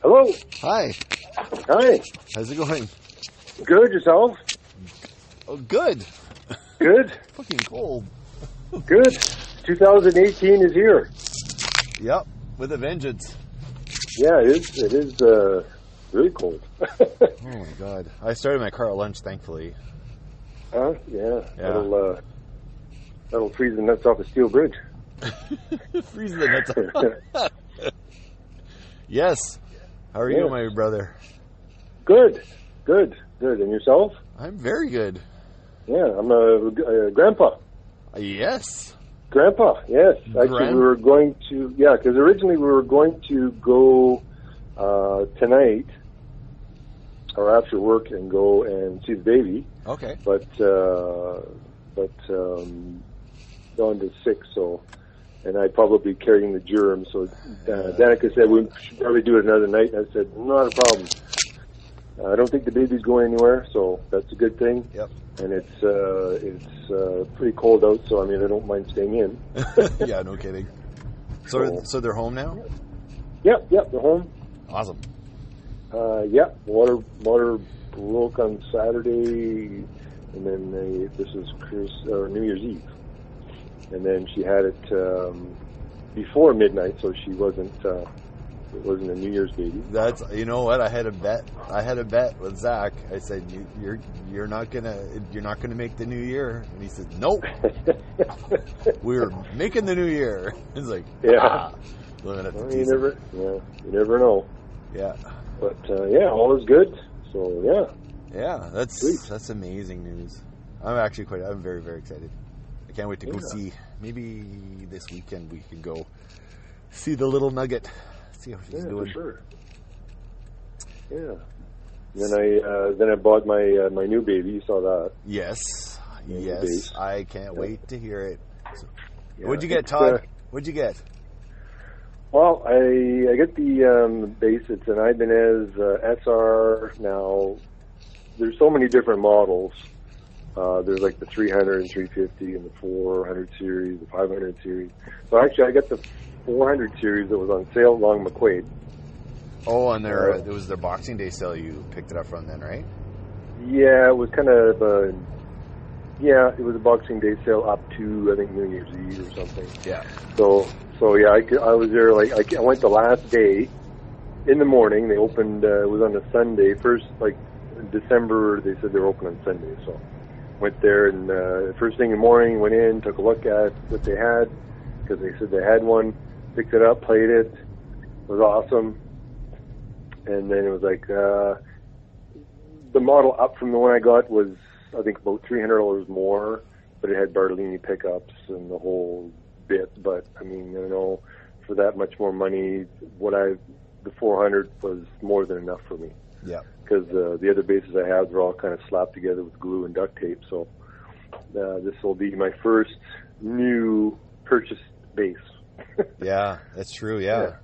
Hello. Hi. Hi. How's it going? Good, yourself? Oh, good. Good. Fucking cold. Good. 2018 is here. Yep, with a vengeance. Yeah, it is really cold. Oh my god. I started my car at lunch, thankfully. Huh? Yeah. That'll freeze the nuts off a steel bridge. Freeze the nuts off. Yes. How are you, my brother? Good. Good. Good. And yourself? I'm very good. Yeah, I'm a grandpa. Yes. Grandpa, yes. Actually, we were going to, because originally we were going to go tonight or after work and go and see the baby. Okay. But Dawn is sick, so, and I'd probably be carrying the germ. So Danica said we should probably do it another night, and I said not a problem. I don't think the baby's going anywhere, so that's a good thing. Yep. And it's pretty cold out, so I mean I don't mind staying in. Yeah, no kidding. So they're home now? Yep, they're home. Awesome. Water broke on Saturday, and then this is New Year's Eve, and then she had it before midnight, so she wasn't. It wasn't a New Year's baby. That's, you know what? I had a bet with Zach. I said, you're not gonna make the new year, and he said, nope. We're making the new year. It's like, living at the you never know. Yeah. But all is good. So yeah, that's sweet. That's amazing news. I'm very, very excited. I can't wait to go see. Maybe this weekend we can go see the little nugget. See how she's doing. For sure. Yeah. Then I bought my new baby. You saw that? Yes. Bass. I can't wait to hear it. So, what'd you get, Todd? What'd you get? Well, I get the bass. It's an Ibanez SR. Now, there's so many different models. There's like the 300 and 350 and the 400 series, the 500 series. So actually, I got the 400 series that was on sale along McQuaid. Oh, and it was their Boxing Day sale you picked it up from then, right? Yeah, it was kind of it was a Boxing Day sale up to, I think, New Year's Eve or something. Yeah. So I was there, I went the last day in the morning. They opened, it was on a Sunday. First, in December, they said they were open on Sunday. So went there, and first thing in the morning, went in, took a look at what they had, because they said they had one, picked it up, played it. It was awesome. And then it was like, the model up from the one I got was, I think, about $300 more, but it had Bartolini pickups and the whole bit. But I mean, for that much more money, the 400 was more than enough for me. Yeah. Because the other basses I have are all kind of slapped together with glue and duct tape. So this will be my first new purchased bass. Yeah, that's true. Yeah.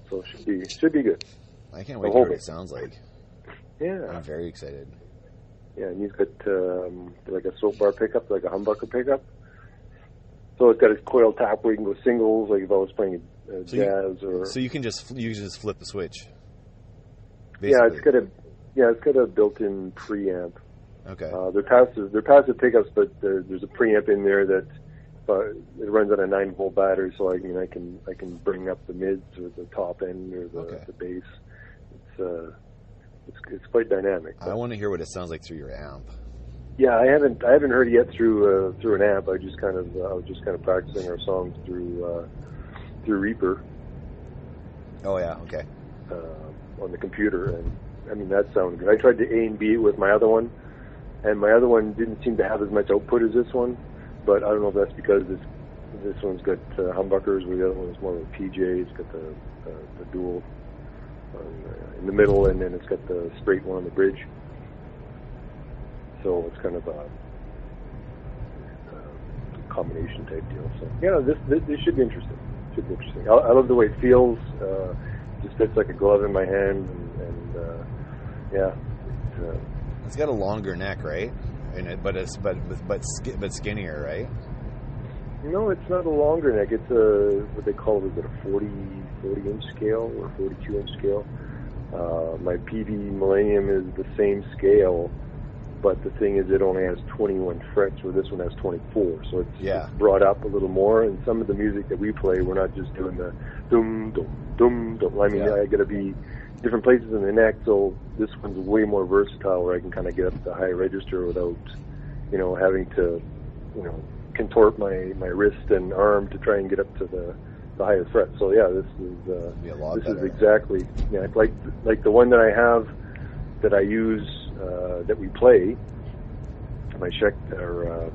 So it should be good. I can't wait to hear what it sounds like. Yeah. I'm very excited. Yeah, and he's got like a soap bar pickup, like a humbucker pickup. So it's got a coil tap where you can go singles, like if I was playing jazz or. So you can just flip the switch. Basically. It's got a built-in preamp. Okay. They're passive pickups, but there's a preamp in there that it runs on a 9-volt battery, so I can bring up the mids or the top end or the bass. It's quite dynamic. I want to hear what it sounds like through your amp. Yeah, I haven't heard it yet through an amp. I was just kind of practicing our songs through Reaper. Oh yeah, okay. On the computer, and I mean that sounded good. I tried to A and B it with my other one, and my other one didn't seem to have as much output as this one. But I don't know if that's because this one's got humbuckers, where the other one's more of a PJ. It's got the dual in the middle, and then it's got the straight one on the bridge. So it's kind of a combination type deal. So this should be interesting. I love the way it feels. It just fits like a glove in my hand, and it's got a longer neck, right? But skinnier, right? No, it's not a longer neck. It's what they call, is it a 40-inch scale or 42-inch scale. My Peavey Millennium is the same scale, but the thing is it only has 21 frets, where this one has 24. So it's brought up a little more. And some of the music that we play, we're not just doing the dum dum dum dum. I mean, I got to be different places in the neck. So this one's way more versatile, where I can kind of get up the high register without, having to, contort my wrist and arm to try and get up to the highest fret. So yeah, this is exactly like the one that I have that I use that we play. My Schecter.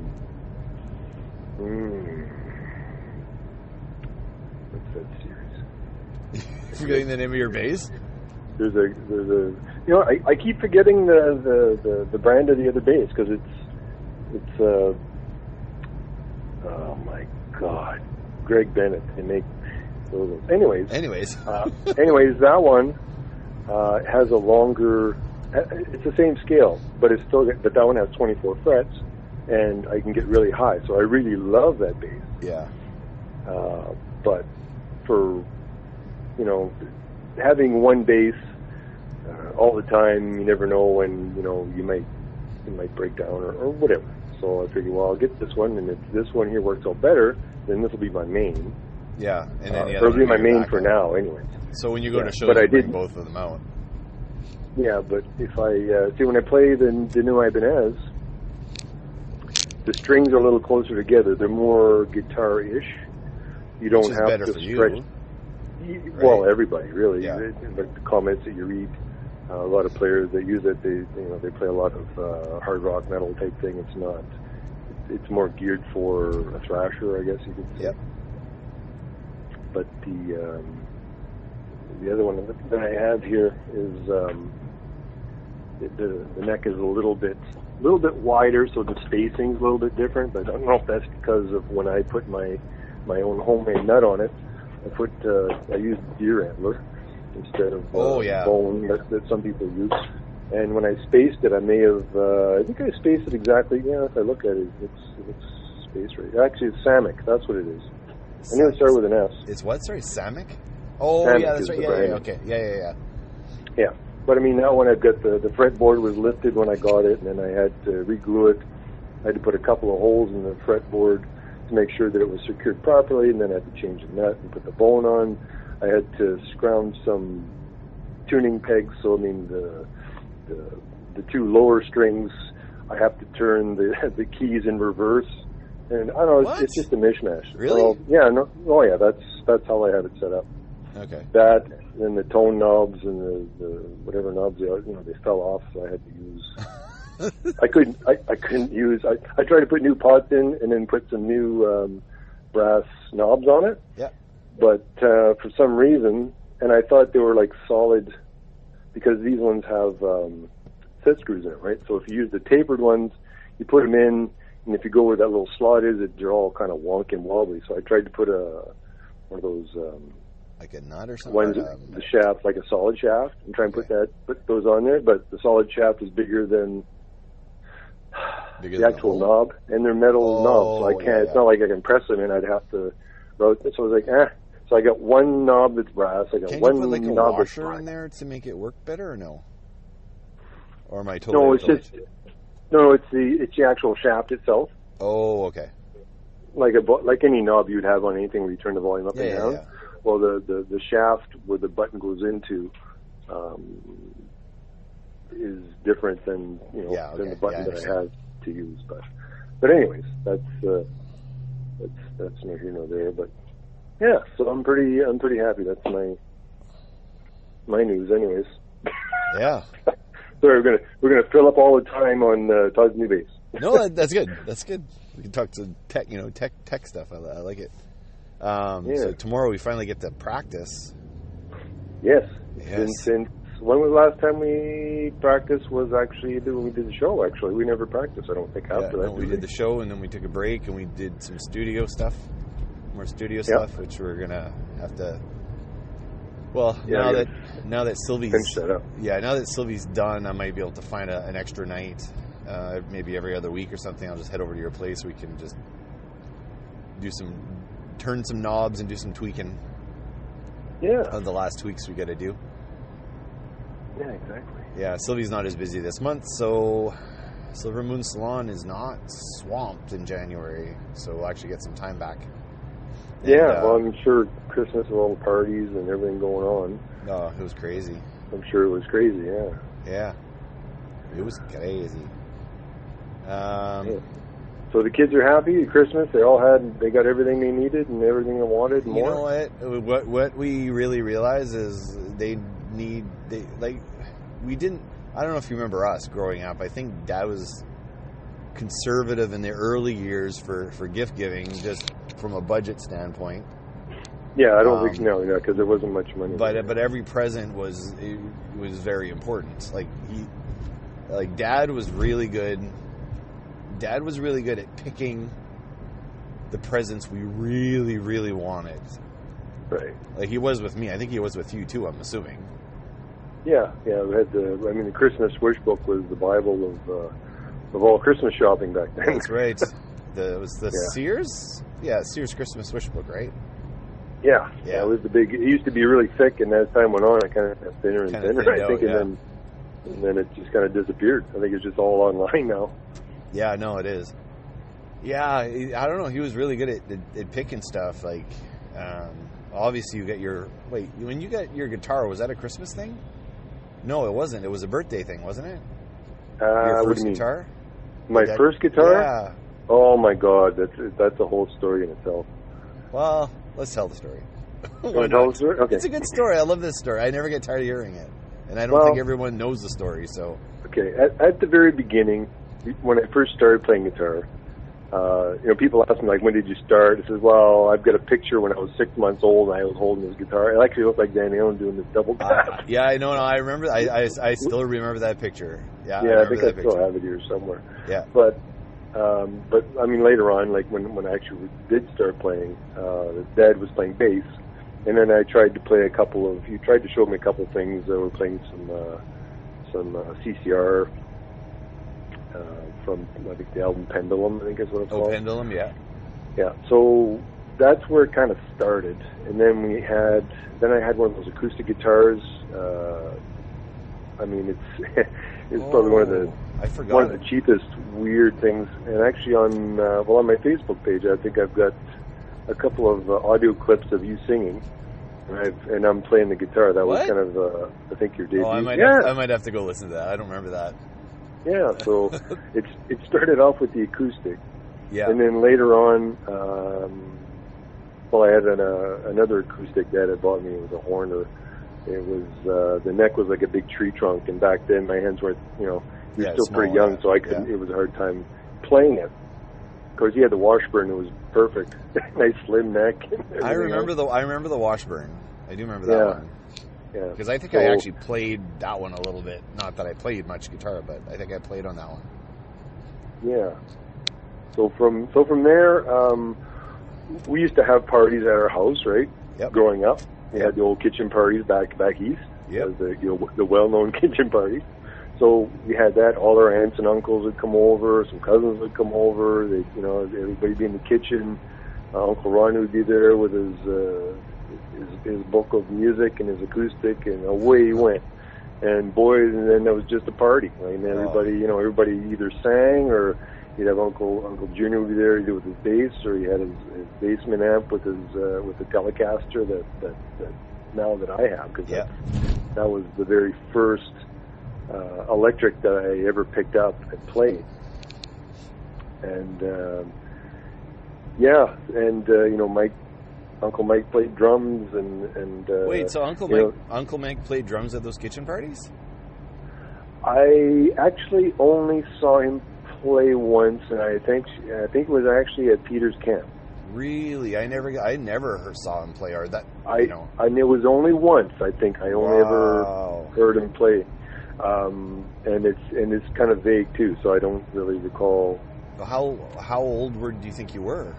What's that series? Forgetting the name of your bass? There's a I keep forgetting the brand of the other bass, because it's oh my God, Greg Bennett. They make those. Anyways, that one has a longer. It's the same scale, but but that one has 24 frets, and I can get really high. So I really love that bass. Yeah. But for having one bass all the time, you never know when you might break down or whatever. So I figured, well, I'll get this one, and if this one here works out better, then this will be my main. Yeah, and then it'll be my main for now, anyway. So when you go to shows, you bring both of them out. Yeah, but if I when I play the new Ibanez, the strings are a little closer together. They're more guitar-ish. You don't have to stretch. Well, everybody really. Yeah. Like the comments that you read, a lot of players that use it, they play a lot of hard rock metal type thing. It's not. It's more geared for a thrasher, I guess you could say. Yep. But the other one that I have here is the neck is a little bit wider, so the spacing's a little bit different. But I don't know if that's because of when I put my own homemade nut on it. I used deer antler instead of bone that some people use. And when I spaced it, I may have I think I spaced it exactly. Yeah, if I look at it, it's spaced right. Actually, it's Samick. That's what it is. I knew it started with an S. It's what? Sorry, Samick? Oh, Samick, yeah, that's right. Yeah, okay. Yeah. Yeah. But I mean, that one I've got the fretboard was lifted when I got it, and then I had to reglue it. I had to put a couple of holes in the fretboard to make sure that it was secured properly, and then I had to change the nut and put the bone on. I had to scrounge some tuning pegs, so I mean the two lower strings, I have to turn the keys in reverse, and I don't know, it's just a mishmash. Really? So, yeah, that's how I have it set up. Okay. That, and the tone knobs and the whatever knobs they fell off, so I had to use. I couldn't use. I tried to put new pots in and then put some new brass knobs on it. Yeah. But for some reason, and I thought they were like solid, because these ones have set screws in it, right? So if you use the tapered ones, you put them in, and if you go where that little slot is, they're all kind of wonky and wobbly. So I tried to put one of those like a nut or something. Ones, the shaft, like a solid shaft, and try and put those on there. But the solid shaft is bigger than the actual knob, and they're metal knobs, so I can't. Yeah. It's not like I can press them in. I'd have to rotate. So I was like, So I got one knob that's brass. I got Can one you put like a knob washer in there to make it work better, or no? Or am I totally? No, it's the actual shaft itself. Oh, okay. Like any knob you'd have on anything where you turn the volume up and down. Yeah. Well, the shaft where the button goes into is different than than the button that I have to use. But anyways, that's neither here nor there. But yeah, so I'm pretty happy. That's my news, anyways. Yeah. So we're gonna fill up all the time on Todd's new bass. No, that's good. That's good. We can talk to tech stuff. I like it. So tomorrow we finally get to practice. Yes. Since when was the last time we practiced? Was actually when we did the show. Actually, we never practiced. I don't think after that. No, we did the show, and then we took a break, and we did some studio stuff, more studio stuff, which we're gonna have to. Well, now that Sylvie's finish that up. Yeah, now that Sylvie's done, I might be able to find an extra night, maybe every other week or something. I'll just head over to your place. We can just turn some knobs and do some tweaking. Yeah. of the last tweaks we got to do. Yeah, exactly. Yeah, Sylvie's not as busy this month, so Silver Moon Salon is not swamped in January, so we'll actually get some time back. And, yeah, well, I'm sure Christmas with all the parties and everything going on. Oh, it was crazy. I'm sure it was crazy, yeah. Yeah. It was crazy. Yeah. So the kids are happy at Christmas. They got everything they needed and everything they wanted and more. You know what we really realize is we didn't, I don't know if you remember us growing up. I think Dad was conservative in the early years for gift giving, just from a budget standpoint. Yeah, I don't think because there wasn't much money. But every present was very important. Dad was really good. Dad was really good at picking the presents we really, really wanted. Right. Like he was with me. I think he was with you too, I'm assuming. Yeah. We had the Christmas wish book was the Bible of all Christmas shopping back then. That's right. It was the Sears? Yeah, Sears Christmas wish book, right? Yeah. It was it used to be really thick, and as time went on, it kind of got thinner and thinner, I think, and then it just kind of disappeared. I think it's just all online now. Yeah, no, it is. Yeah, I don't know. He was really good at picking stuff. Like, obviously, when you got your guitar, was that a Christmas thing? No, it wasn't. It was a birthday thing, wasn't it? Your first guitar? My first guitar? Yeah. Oh my God, that's a whole story in itself. Well, let's tell the story. Want to tell the story? Okay. It's a good story. I love this story. I never get tired of hearing it, and I don't think everyone knows the story. So, okay, at the very beginning, when I first started playing guitar, people ask me, like, when did you start? I says, well, I've got a picture when I was 6 months old and I was holding this guitar. It actually looked like Danny Owen doing this double tap. Yeah, I know. No, I remember. I still remember that picture. Yeah, I think I still have it here somewhere. Yeah. But I mean, later on, like when I actually did start playing, Dad was playing bass, and then I tried to play you tried to show me a couple of things. We're playing some CCR. From, I think, the album Pendulum, I think is what it's called. Oh, Pendulum, yeah. Yeah, so that's where it kind of started. And then I had one of those acoustic guitars. I mean, it's probably one of the cheapest weird things. And actually on my Facebook page, I think I've got a couple of audio clips of you singing. And I'm playing the guitar. That was kind of, I think, your debut. Oh, I might have to go listen to that. I don't remember that. Yeah, so it started off with the acoustic, and then later on, I had another acoustic that had bought me. It was a Horner. It was the neck was like a big tree trunk, and back then my hands weren't, you're still pretty young, so I couldn't. It was a hard time playing it. Of course, he had the Washburn. It was perfect, nice slim neck. I remember the Washburn. I do remember that one. Yeah. Because I think I actually played that one a little bit. Not that I played much guitar, but I think I played on that one. Yeah. So from there, we used to have parties at our house, right? Yep. Growing up, we had the old kitchen parties back east. Yep. The well-known kitchen parties. So we had that. All our aunts and uncles would come over. Some cousins would come over. Everybody be in the kitchen. Uncle Ronny would be there with his book of music and his acoustic, and away he went. And and then there was just a party. Right? And everybody either sang, or you'd have Uncle Junior would be there either with his bass, or he had his basement amp with the Telecaster that now that I have, because that was the very first electric that I ever picked up and played. And Uncle Mike played drums and wait, so Uncle Mike played drums at those kitchen parties? I actually only saw him play once, and I think it was actually at Peter's camp. Really? I never saw him play, or that and it was only once. I think I only ever heard him play, and it's kind of vague too, so I don't really recall. How old do you think you were?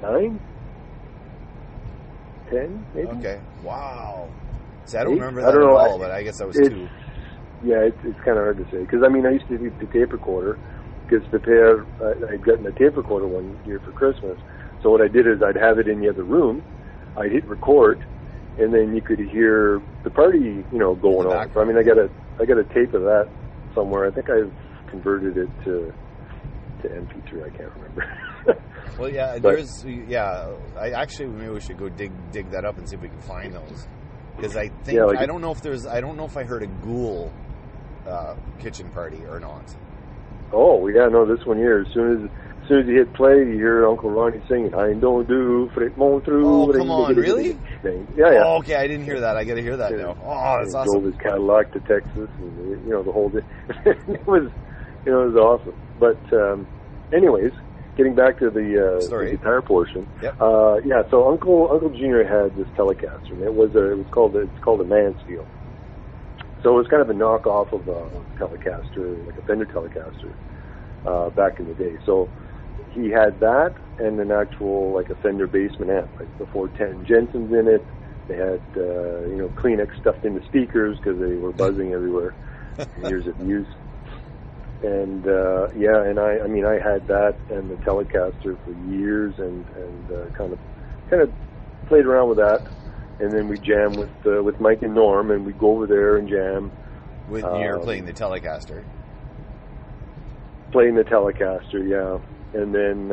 9, 10, maybe. Okay. Wow. See, I don't remember that at all, but I guess I was 2. Yeah, it's kind of hard to say, because I used to do the tape recorder, because I'd gotten a tape recorder one year for Christmas. So what I did is I'd have it in the other room. I'd hit record, and then you could hear the party, going on. So, I mean, I got a tape of that somewhere. I think I've converted it to MP3. I can't remember. Well, yeah, I actually, maybe we should go dig that up and see if we can find those. Because I think I don't know if I heard a Ghoul kitchen party or not. Oh yeah, no, this one here. As soon as you hit play, you hear Uncle Ronny singing "I don't do Fred Montreux." Oh, come on, really? Yeah. Oh, okay, I didn't hear that. I got to hear that now. Oh, that's awesome. Drove his Cadillac to Texas, and the whole day. It was awesome. But anyways, getting back to the guitar portion. Yep. So Uncle Junior had this Telecaster, and it's called a Mansfield. So it was kind of a knockoff of a Telecaster, like a Fender Telecaster, back in the day. So he had that and an actual, like a Fender basement amp, like the 410 Jensen's in it. They had, Kleenex stuffed in the speakers because they were buzzing everywhere. Years of use. And, I had that and the Telecaster for years and kind of played around with that. And then we jam with Mike and Norm, and we'd go over there and jam. With you're playing the Telecaster. Playing the Telecaster, yeah. And then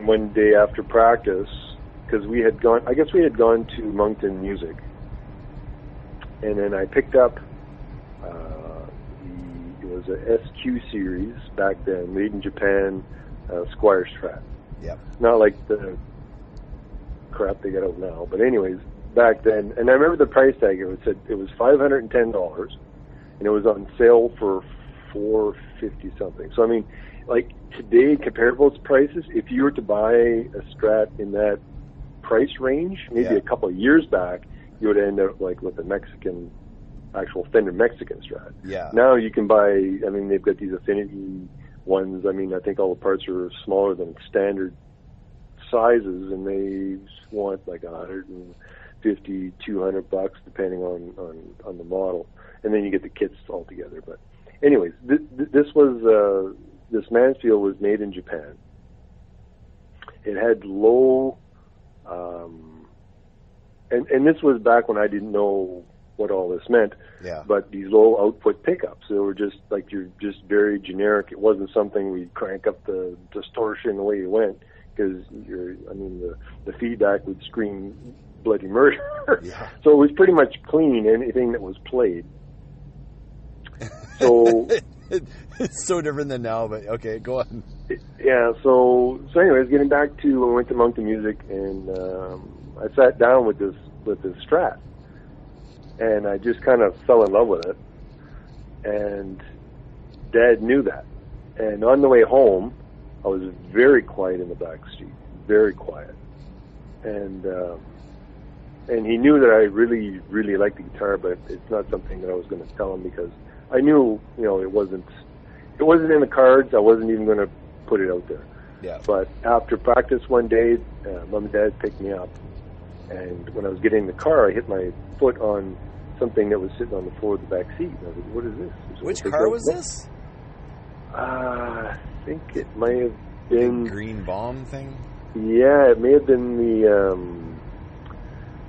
one day after practice, because we had gone to Moncton Music, and then I picked up it was a SQ series back then, made in Japan, Squier Strat. Yep. Not like the crap they got out now, but anyways, back then, and I remember the price tag. It was $510, and it was on sale for $450 something. So I mean, like today, comparable prices, if you were to buy a Strat in that price range, maybe a couple of years back, you would end up like with a actual Fender Mexican Strat. Yeah. Now you can buy. I mean, they've got these affinity ones. I mean, I think all the parts are smaller than standard sizes, and they want like $150, $200 depending on the model, and then you get the kits all together. But anyways, this Mansfield was made in Japan. It had low, and this was back when I didn't know what all this meant. Yeah. But these low output pickups, they were just like you're just very generic. It wasn't something we'd crank up the distortion the way you went. Because the feedback would scream bloody murder. Yeah. So it was pretty much clean, anything that was played. So it's so different than now, but okay, go on. Yeah. So anyways, getting back to when we went to Moncton Music, and I sat down with this Strat, and I just kind of fell in love with it. And Dad knew that, and on the way home, I was very quiet in the back seat, very quiet, and he knew that I really, really liked the guitar, but it's not something that I was going to tell him because I knew, it wasn't in the cards. I wasn't even going to put it out there. Yeah. But after practice one day, Mom and Dad picked me up, and when I was getting in the car, I hit my foot on something that was sitting on the floor of the back seat. And I was like, "What is this?" Which car was this? I think it might have been the green bomb thing. Yeah, it may have been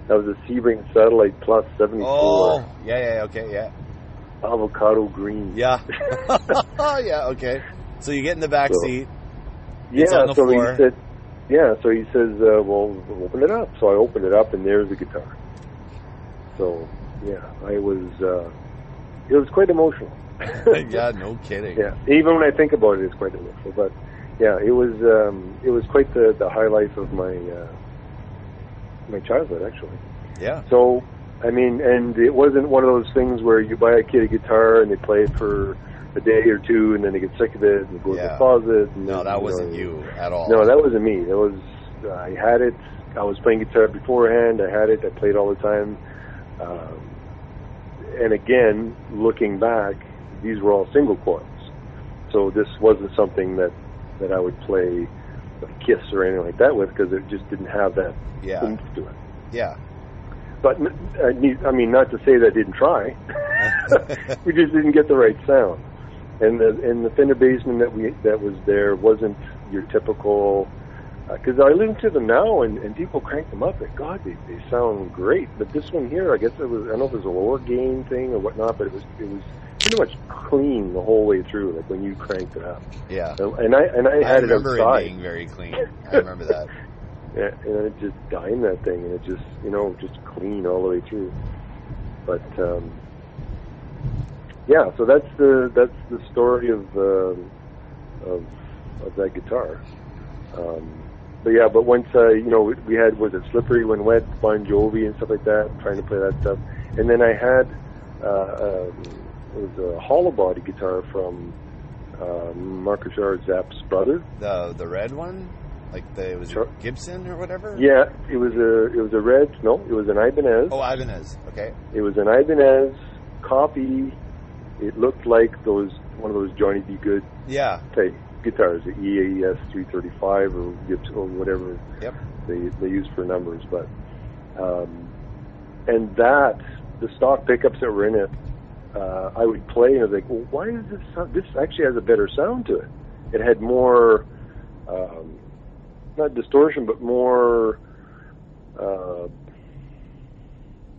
that was a Sebring Satellite Plus 74. Oh, yeah, okay, yeah. Avocado green. Yeah. Yeah, okay. So you get in the back seat. Yeah, on the floor. He says, well, open it up. So I opened it up, and there's the guitar. So, yeah, it was quite emotional. Yeah, no kidding. Yeah, even when I think about it, it's quite emotional. But yeah, it was quite the highlight of my childhood, actually. Yeah. So I mean, and it wasn't one of those things where you buy a kid a guitar and they play it for a day or two and then they get sick of it and go to the closet. And no, that wasn't you at all. No, that wasn't me. It was I had it. I was playing guitar beforehand. I had it. I played all the time. And again, looking back, these were all single coils. So this wasn't something that I would play like Kiss or anything like that with because it just didn't have that oomph to it. Yeah. But, I mean, not to say that I didn't try. We just didn't get the right sound. And the Fender Bassman that was there wasn't your typical. Because I listen to them now, and people crank them up, and God, they sound great. But this one here, I guess it was, I don't know if it was a lower gain thing or whatnot, but it was pretty much clean the whole way through, like when you cranked it up. Yeah. And I had it outside. I remember it being very clean. I remember that. Yeah, and it just dined that thing, and it just, just clean all the way through. But yeah, so that's the story of that guitar. But once we had, was it Slippery When Wet, Bon Jovi and stuff like that, trying to play that stuff, and then I had it was a hollow body guitar from Mark Richard Zapp's brother. The red one, like it was a Gibson or whatever. Yeah, it was a red. No, it was an Ibanez. Oh, Ibanez. Okay. It was an Ibanez copy. It looked like one of those Johnny B. Good type guitars, the EAS 335 or Gibson or whatever they use for numbers. But and that the stock pickups that were in it, I would play and I was like, well, why is this sound? This actually has a better sound to it. It had more, not distortion, but more.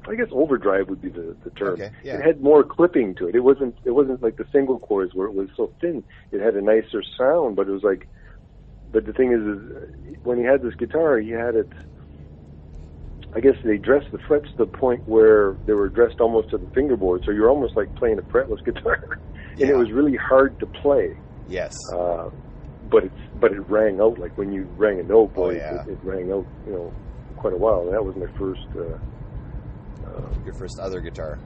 I guess overdrive would be the term. Okay, yeah. It had more clipping to it. It wasn't like the single coils where it was so thin. It had a nicer sound, but it was like. But the thing is when he had this guitar, he had it. I guess they dressed the frets to the point where they were dressed almost to the fingerboard, so you're almost like playing a fretless guitar, and it was really hard to play. Yes. But it rang out like when you rang a note, boy. Oh, It rang out, quite a while. And that was my first. Your first other guitar.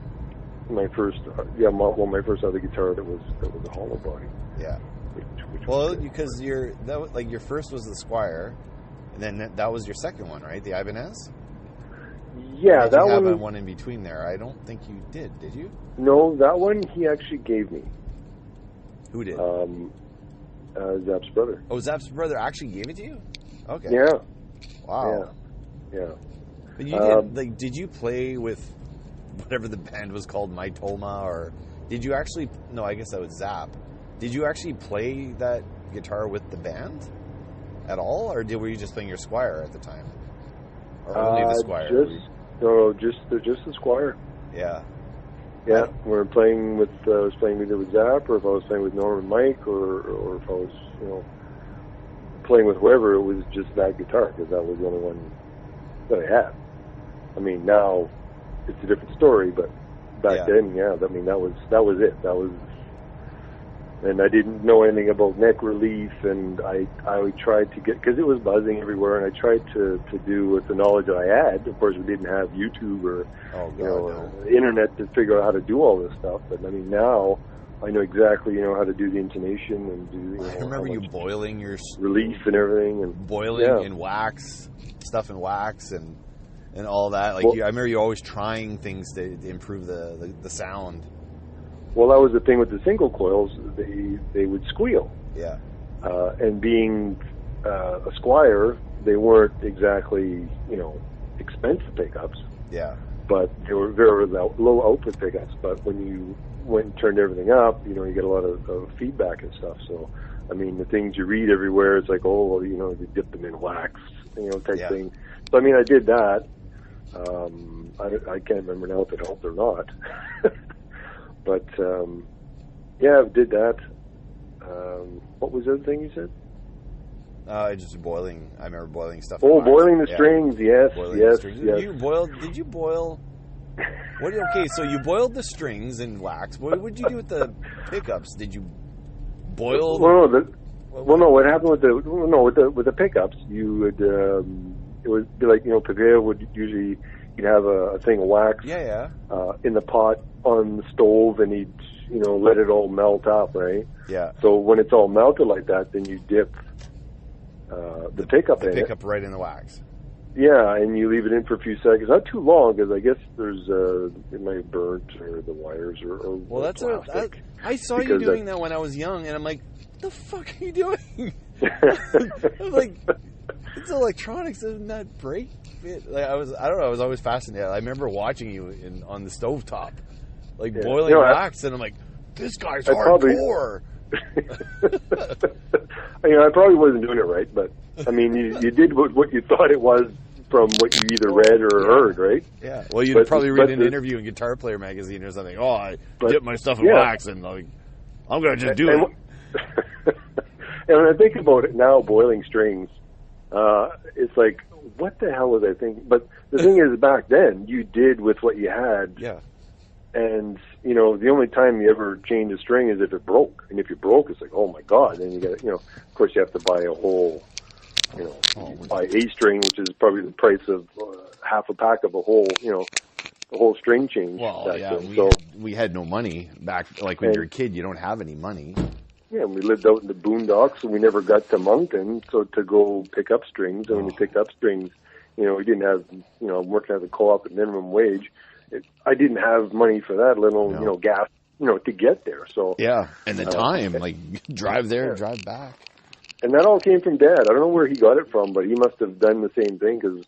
My first, my first other guitar that was a hollow body. Yeah. Which because your first was the Squier, and then that was your second one, right? The Ibanez. Yeah, did that you have one. One in between there. I don't think you did you? No, that one he actually gave me. Who did? Zapp's brother. Oh, Zapp's brother actually gave it to you? Okay. Yeah. Wow. Yeah. But you did you play with whatever the band was called, Mitoma, or did you actually? No, I guess that was Zapp. Did you actually play that guitar with the band at all, or were you just playing your Squier at the time, or only the Squier? Just the Squier. Yeah. Yeah, we were playing with. I was playing either with Zapp, or if I was playing with Norm and Mike, or if I was, playing with whoever. It was just that guitar because that was the only one that I had. I mean, now it's a different story, but back then, I mean, that was it. That was, and I didn't know anything about neck relief, and I tried to get, because it was buzzing everywhere, and I tried to do with the knowledge that I had. Of course, we didn't have YouTube or internet to figure out how to do all this stuff. But I mean, now I know exactly how to do the intonation and do. I remember you boiling your relief and everything, and boiling in wax, stuff in wax, and all that. Like I remember you always trying things to improve the sound. Well, that was the thing with the single coils; they would squeal. Yeah. And being a Squier, they weren't exactly expensive pickups. Yeah. But they were very low output pickups. But when you went and turned everything up, you get a lot of feedback and stuff. So, I mean, the things you read everywhere, it's like, you dip them in wax, type thing. So, I mean, I did that. I can't remember now if it helped or not. But, I did that. What was the other thing you said? Just boiling. I remember boiling stuff. Oh, boiling the strings. Yes, yes. Did you boil? Okay, so you boiled the strings in wax. What did you do with the pickups? Did you boil? What happened with the pickups? You would it would be like Peavey would usually he'd have a thing of wax. In the pot on the stove, and he'd let it all melt up, right? Yeah. So when it's all melted like that, then you dip the pickup in it. The pickup right in the wax. Yeah, and you leave it in for a few seconds. Not too long, because I guess it might have burnt or the wires or well, that's plastic. I saw you doing that when I was young, and I'm like, what the fuck are you doing? I'm like, it's electronics, doesn't that break? Like I don't know. I was always fascinated. I remember watching you on the stovetop, boiling wax, and I'm like, This guy's I hardcore. I probably wasn't doing it right, but I mean, you did what you thought it was from what you either read or heard, right? Yeah. Well, you'd probably read an interview in Guitar Player magazine or something. Oh, I dip my stuff in wax, and like, I'm gonna just do it. And when I think about it now, boiling strings, it's like, what the hell was I thinking? But the thing is, back then, you did with what you had. Yeah. And, the only time you ever change a string is if it broke. And if it broke, it's like, oh my God. Then you got, of course you have to buy a whole, buy a string, which is probably the price of half a pack of a whole, the whole string change. Well, yeah, we had no money back, like when you're a kid, you don't have any money. Yeah, we lived out in the boondocks, and we never got to Moncton, so to go pick up strings. And when you picked up strings, we didn't have, I'm working at the co-op at minimum wage. I didn't have money for that, let alone, gas, to get there. So yeah, and the time, like, drive there, drive back. And that all came from Dad. I don't know where he got it from, but he must have done the same thing because,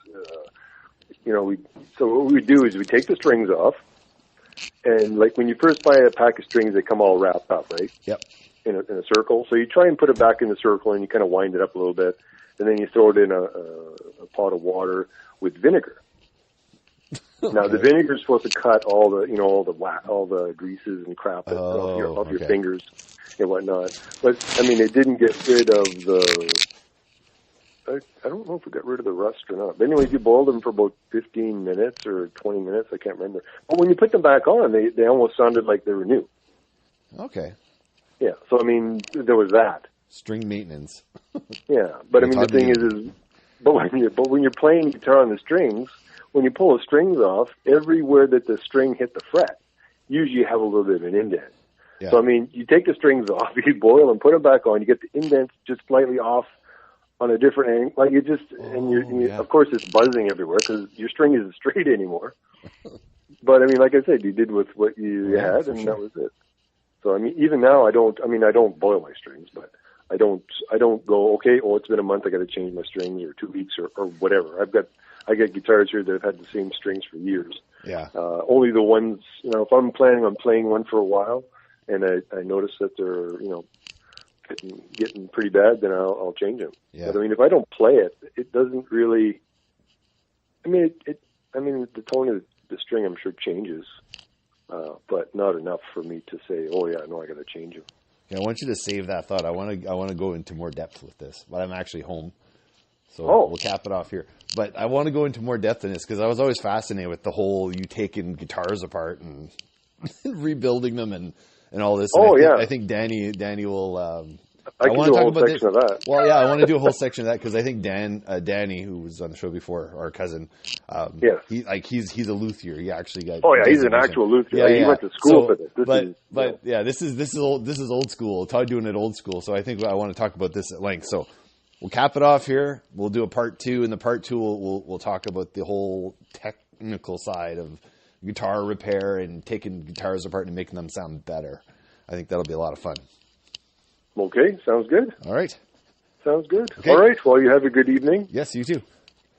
so what we do is we take the strings off, and like when you first buy a pack of strings, they come all wrapped up, right? Yep. In a circle. So you try and put it back in the circle, and you kind of wind it up a little bit, and then you throw it in a pot of water with vinegar. Now the vinegar is supposed to cut all the all the greases and crap off your fingers and whatnot. But I mean, it didn't get rid of the. I don't know if it got rid of the rust or not. But anyways, you boiled them for about 15 minutes or 20 minutes. I can't remember. But when you put them back on, they almost sounded like they were new. Okay. Yeah. So I mean, there was that. String maintenance. Yeah, but I mean, the thing is when you're playing guitar on the strings. When you pull the strings off, everywhere that the string hit the fret, usually you have a little bit of an indent. Yeah. So, I mean, you take the strings off, you boil them, put them back on, you get the indents just slightly off on a different angle. Like you just, of course it's buzzing everywhere because your string isn't straight anymore. But, I mean, like I said, you did with what you had, and that was it. So, I mean, even now I don't boil my strings, but I don't go, okay, it's been a month, I got to change my strings, or 2 weeks, or whatever. I get guitars here that have had the same strings for years. Yeah. Only the ones, if I'm planning on playing one for a while, and I notice that they're, getting pretty bad, then I'll change them. Yeah. But I mean, if I don't play it, it doesn't really. I mean, the tone of the string, I'm sure, changes, but not enough for me to say, oh yeah, no, I got to change them. Yeah, I want you to save that thought. I want to go into more depth with this, but I'm actually home. So we'll cap it off here. But I want to go into more depth in this because I was always fascinated with the whole you taking guitars apart and rebuilding them and all this. And I think Danny will. I can do a whole section of that. Well, yeah, I want to do a whole section of that because I think Danny, who was on the show before, our cousin, he's a luthier. He actually got. Oh yeah, he's an actual luthier. Yeah, he went to school for this. This is old school. Todd doing it old school. So I think I want to talk about this at length. So. We'll cap it off here. We'll do a part 2. In the part 2, we'll talk about the whole technical side of guitar repair and taking guitars apart and making them sound better. I think that'll be a lot of fun. Okay, sounds good. All right. Sounds good. Okay. All right, well, you have a good evening. Yes, you too.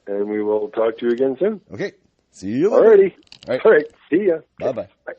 And we will talk to you again soon. Okay. See you later. All right. See ya. Bye-bye. Bye.